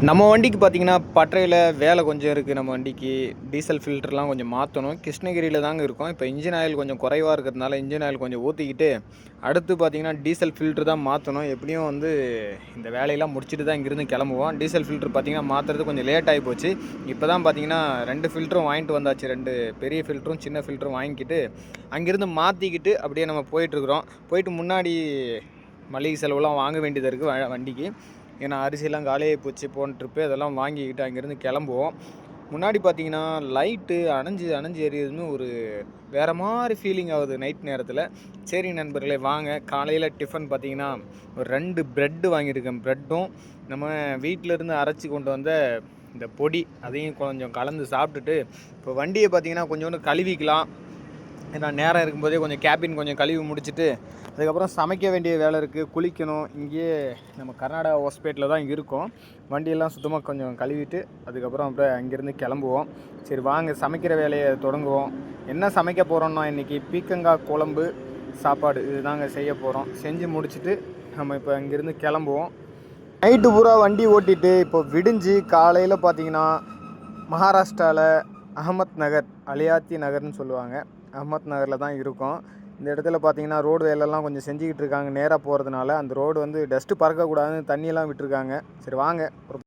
நம்ம வண்டிக்கு பார்த்தீங்கன்னா, பட்டறையில வேலை கொஞ்சம் இருக்குது நம்ம வண்டிக்கு. டீசல் ஃபில்டர்லாம் கொஞ்சம் மாத்தணும். கிருஷ்ணகிரியில தாங்க இருக்கோம். இப்போ இன்ஜின் ஆயில் கொஞ்சம் குறைவா இருக்கிறதுனால, இன்ஜின் ஆயில் கொஞ்சம் ஊத்திக்கிட்டு, அடுத்து பார்த்தீங்கன்னா, டீசல் ஃபில்டர் தான் மாத்தணும். எப்படியும் வந்து இந்த வேலையெல்லாம் முடிச்சுட்டு தான் இங்கேருந்து கிளம்புவோம். டீசல் ஃபில்டர் பார்த்தீங்கன்னா, மாத்துறது கொஞ்சம் லேட் ஆகி போச்சு. இப்போ தான் பார்த்தீங்கன்னா, 2 ஃபில்டரும் வாங்கிட்டு வந்தாச்சு. 2 பெரிய ஃபில்டரும், சின்ன ஃபில்டரும் வாங்கிக்கிட்டு, அங்கேருந்து மாத்திக்கிட்டு அப்படியே நம்ம போயிட்டுருக்குறோம். போயிட்டு முன்னாடி மளிகை செலவுலாம் வாங்க வேண்டியது இருக்குது வண்டிக்கு. ஏன்னா அரிசிலாம் காலியாகி போச்சு போன ட்ரிப்பு. அதெல்லாம் வாங்கிக்கிட்டு அங்கேருந்து கிளம்புவோம். முன்னாடி பார்த்தீங்கன்னா, லைட்டு அணைஞ்சு அணைஞ்சு எரியுதுன்னு ஒரு வேறு மாதிரி ஃபீலிங் ஆகுது நைட் நேரத்தில். சரி நண்பர்களே வாங்க, காலையில் டிஃபன் பார்த்தீங்கன்னா, ஒரு 2 ப்ரெட்டு வாங்கியிருக்கேன். ப்ரெட்டும் நம்ம வீட்டிலேருந்து அரைச்சி கொண்டு வந்த இந்த பொடி அதையும் கொஞ்சம் கலந்து சாப்பிட்டுட்டு, இப்போ வண்டியை பார்த்தீங்கன்னா கொஞ்சோண்டு கழுவிக்கலாம். ஏன்னா நேரம் இருக்கும்போதே கொஞ்சம் கேபின் கொஞ்சம் கழுவி முடிச்சுட்டு, அதுக்கப்புறம் சமைக்க வேண்டிய வேலை இருக்குது, குளிக்கணும். இங்கேயே நம்ம கர்நாடகா ஹாஸ்பிட்டலில் தான் இருக்கோம். வண்டியெல்லாம் சுத்தமாக கொஞ்சம் கழுவிட்டு அதுக்கப்புறம் அப்படியே அங்கேருந்து கிளம்புவோம். சரி வாங்க சமைக்கிற வேலையை தொடங்குவோம். என்ன சமைக்க போகிறோன்னா இன்றைக்கி பீக்கங்காய் குழம்பு, சாப்பாடு இதுதாங்க செய்ய போகிறோம். செஞ்சு முடிச்சுட்டு நம்ம இப்போ அங்கேருந்து கிளம்புவோம். நைட்டு பூரா வண்டி ஓட்டிட்டு இப்போ விடிஞ்சு காலையில் பார்த்தீங்கன்னா, மகாராஷ்டிராவில் அகமத் நகர், அலியாத்தி நகர்னு சொல்லுவாங்க. அகமத் நகரில் தான் இருக்கோம். இந்த இடத்துல பார்த்தீங்கன்னா, ரோடு வேலைலாம் கொஞ்சம் செஞ்சுக்கிட்டு இருக்காங்க. நேராக போகிறதுனால அந்த ரோடு வந்து டஸ்ட்டு பறக்கக்கூடாதுன்னு தண்ணியெல்லாம் விட்டுருக்காங்க. சரி வாங்க ஒரு